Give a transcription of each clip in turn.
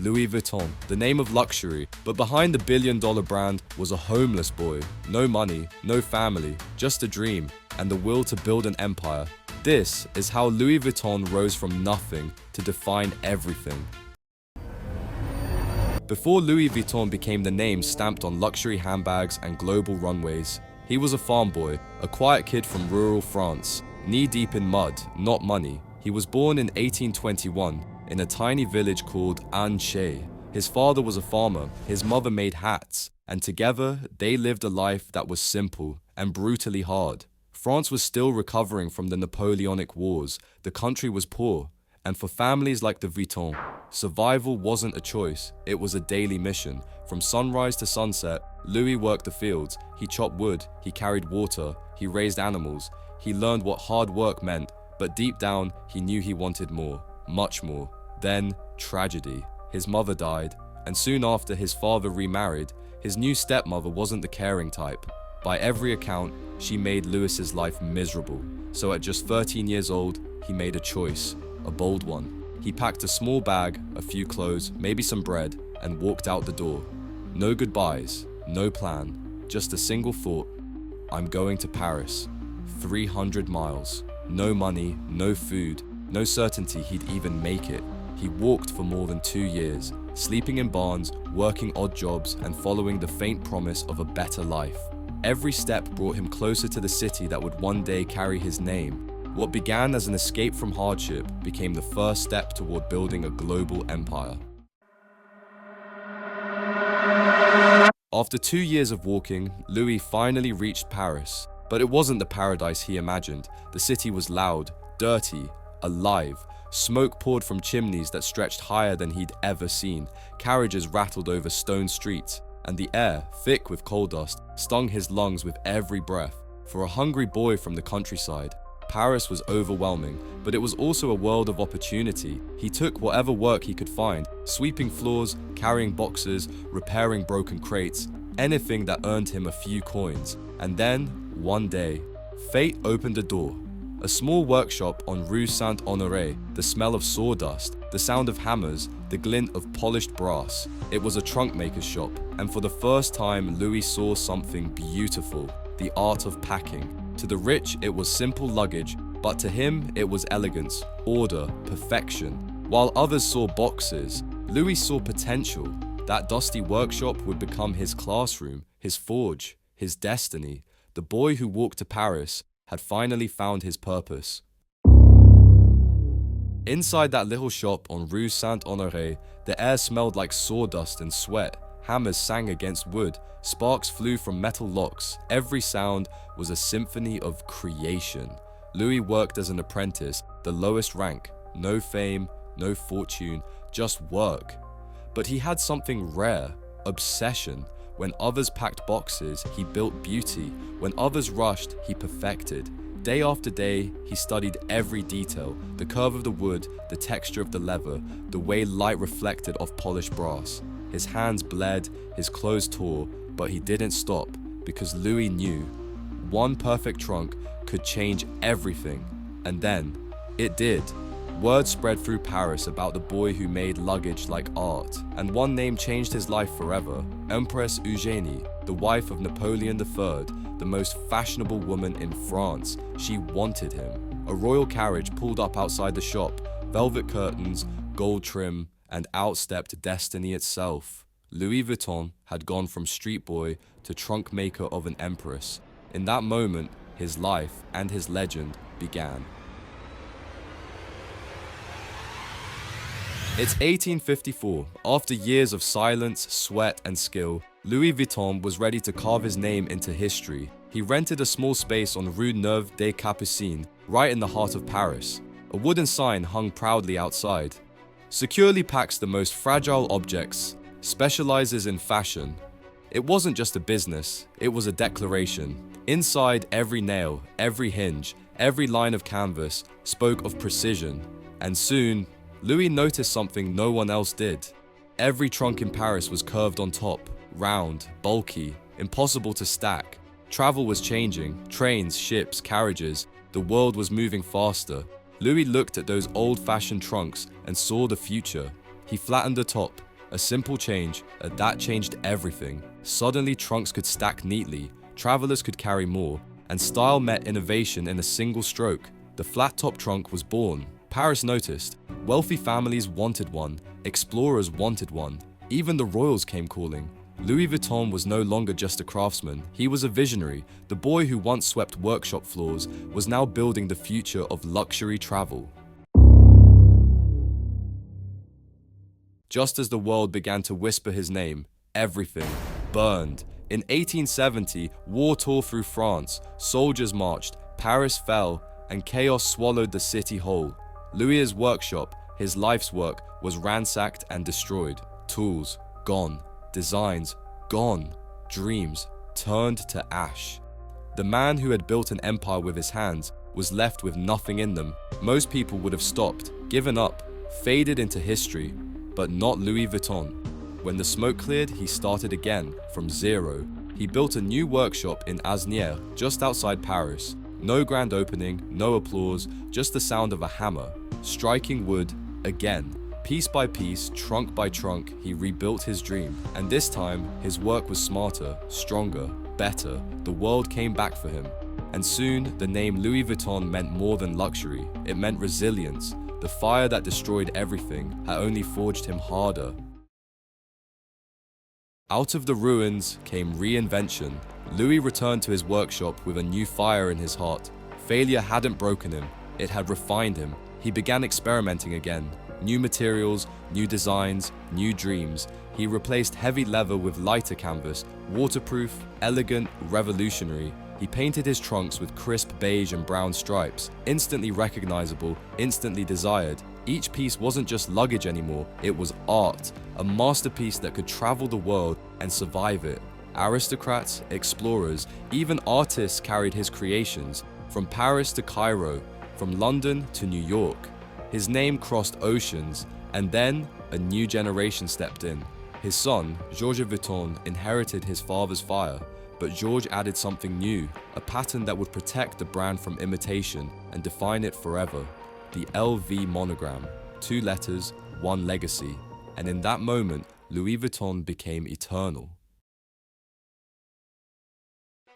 Louis Vuitton, the name of luxury, but behind the billion-dollar brand was a homeless boy. No money, no family, just a dream, and the will to build an empire. This is how Louis Vuitton rose from nothing to define everything. Before Louis Vuitton became the name stamped on luxury handbags and global runways, he was a farm boy, a quiet kid from rural France, knee-deep in mud, not money. He was born in 1821 in a tiny village called untold. His father was a farmer, his mother made hats, and together they lived a life that was simple and brutally hard. France was still recovering from the Napoleonic Wars, the country was poor, and for families like the Vuitton, survival wasn't a choice, it was a daily mission. From sunrise to sunset, Louis worked the fields, he chopped wood, he carried water, he raised animals, he learned what hard work meant, but deep down, he knew he wanted more, much more. Then, tragedy. His mother died, and soon after his father remarried. His new stepmother wasn't the caring type. By every account, she made Louis's life miserable. So at just 13 years old, he made a choice, a bold one. He packed a small bag, a few clothes, maybe some bread, and walked out the door. No goodbyes, no plan, just a single thought. I'm going to Paris. 300 miles. No money, no food, no certainty he'd even make it. He walked for more than 2 years, sleeping in barns, working odd jobs, and following the faint promise of a better life. Every step brought him closer to the city that would one day carry his name. What began as an escape from hardship became the first step toward building a global empire. After 2 years of walking, Louis finally reached Paris. But it wasn't the paradise he imagined. The city was loud, dirty, alive. Smoke poured from chimneys that stretched higher than he'd ever seen. Carriages rattled over stone streets, and the air, thick with coal dust, stung his lungs with every breath. For a hungry boy from the countryside, Paris was overwhelming, but it was also a world of opportunity. He took whatever work he could find, sweeping floors, carrying boxes, repairing broken crates, anything that earned him a few coins. And then, one day, fate opened a door. A small workshop on Rue Saint-Honoré, the smell of sawdust, the sound of hammers, the glint of polished brass. It was a trunk maker's shop, and for the first time Louis saw something beautiful, the art of packing. To the rich it was simple luggage, but to him it was elegance, order, perfection. While others saw boxes, Louis saw potential. That dusty workshop would become his classroom, his forge, his destiny. The boy who walked to Paris had finally found his purpose. Inside that little shop on Rue Saint-Honoré, the air smelled like sawdust and sweat. Hammers sang against wood, sparks flew from metal locks. Every sound was a symphony of creation. Louis worked as an apprentice, the lowest rank. No fame, no fortune, just work. But he had something rare, obsession. When others packed boxes, he built beauty. When others rushed, he perfected. Day after day, he studied every detail, the curve of the wood, the texture of the leather, the way light reflected off polished brass. His hands bled, his clothes tore, but he didn't stop because Louis knew one perfect trunk could change everything. And then, it did. Word spread through Paris about the boy who made luggage like art, and one name changed his life forever: Empress Eugénie, the wife of Napoleon III, the most fashionable woman in France. She wanted him. A royal carriage pulled up outside the shop, velvet curtains, gold trim, and out stepped destiny itself. Louis Vuitton had gone from street boy to trunk maker of an empress. In that moment, his life and his legend began. It's 1854. After years of silence, sweat, and skill, Louis Vuitton was ready to carve his name into history. He rented a small space on Rue Neuve des Capucines, right in the heart of Paris. A wooden sign hung proudly outside. Securely packs the most fragile objects, specializes in fashion. It wasn't just a business, it was a declaration. Inside, every nail, every hinge, every line of canvas spoke of precision. And soon, Louis noticed something no one else did. Every trunk in Paris was curved on top, round, bulky, impossible to stack. Travel was changing, trains, ships, carriages. The world was moving faster. Louis looked at those old-fashioned trunks and saw the future. He flattened the top, A simple change, that changed everything. Suddenly trunks could stack neatly, travelers could carry more, and style met innovation in a single stroke. The flat-top trunk was born. Paris noticed. Wealthy families wanted one, explorers wanted one, even the royals came calling. Louis Vuitton was no longer just a craftsman, he was a visionary. The boy who once swept workshop floors was now building the future of luxury travel. Just as the world began to whisper his name, everything burned. In 1870, war tore through France, soldiers marched, Paris fell, and chaos swallowed the city whole. Louis's workshop, his life's work, was ransacked and destroyed. Tools, gone. Designs, gone. Dreams, turned to ash. The man who had built an empire with his hands was left with nothing in them. Most people would have stopped, given up, faded into history, but not Louis Vuitton. When the smoke cleared, he started again, from zero. He built a new workshop in Asnières, just outside Paris. No grand opening, no applause, just the sound of a hammer, striking wood again. Piece by piece, trunk by trunk, he rebuilt his dream. And this time, his work was smarter, stronger, better. The world came back for him. And soon, the name Louis Vuitton meant more than luxury. It meant resilience. The fire that destroyed everything had only forged him harder. Out of the ruins came reinvention. Louis returned to his workshop with a new fire in his heart. Failure hadn't broken him, it had refined him. He began experimenting again. New materials, new designs, new dreams. He replaced heavy leather with lighter canvas, waterproof, elegant, revolutionary. He painted his trunks with crisp beige and brown stripes, instantly recognizable, instantly desired. Each piece wasn't just luggage anymore, it was art, a masterpiece that could travel the world and survive it. Aristocrats, explorers, even artists carried his creations, from Paris to Cairo, from London to New York. His name crossed oceans, and then a new generation stepped in. His son, Georges Vuitton, inherited his father's fire, but Georges added something new, a pattern that would protect the brand from imitation and define it forever. The LV monogram, 2 letters, 1 legacy. And in that moment, Louis Vuitton became eternal.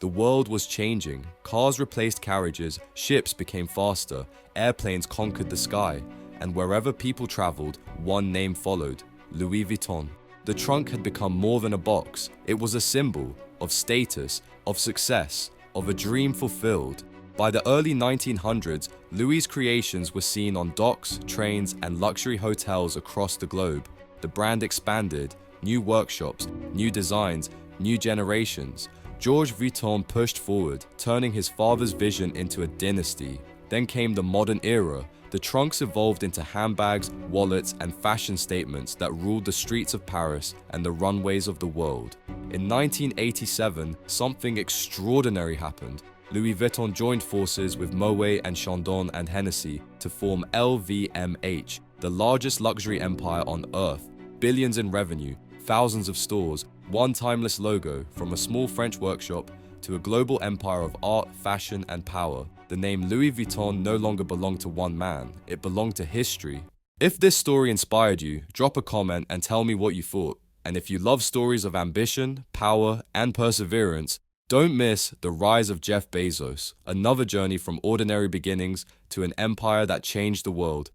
The world was changing. Cars replaced carriages, ships became faster, airplanes conquered the sky, and wherever people traveled, one name followed: Louis Vuitton. The trunk had become more than a box. It was a symbol of status, of success, of a dream fulfilled. By the early 1900s, Louis's creations were seen on docks, trains, and luxury hotels across the globe. The brand expanded, new workshops, new designs, new generations. Georges Vuitton pushed forward, turning his father's vision into a dynasty. Then came the modern era. The trunks evolved into handbags, wallets, and fashion statements that ruled the streets of Paris and the runways of the world. In 1987, something extraordinary happened. Louis Vuitton joined forces with Moet and Chandon and Hennessy to form LVMH, the largest luxury empire on earth. Billions in revenue, thousands of stores, one timeless logo. From a small French workshop to a global empire of art, fashion, and power. The name Louis Vuitton no longer belonged to one man, it belonged to history. If this story inspired you, drop a comment and tell me what you thought. And if you love stories of ambition, power, and perseverance, don't miss The Rise of Jeff Bezos, another journey from ordinary beginnings to an empire that changed the world.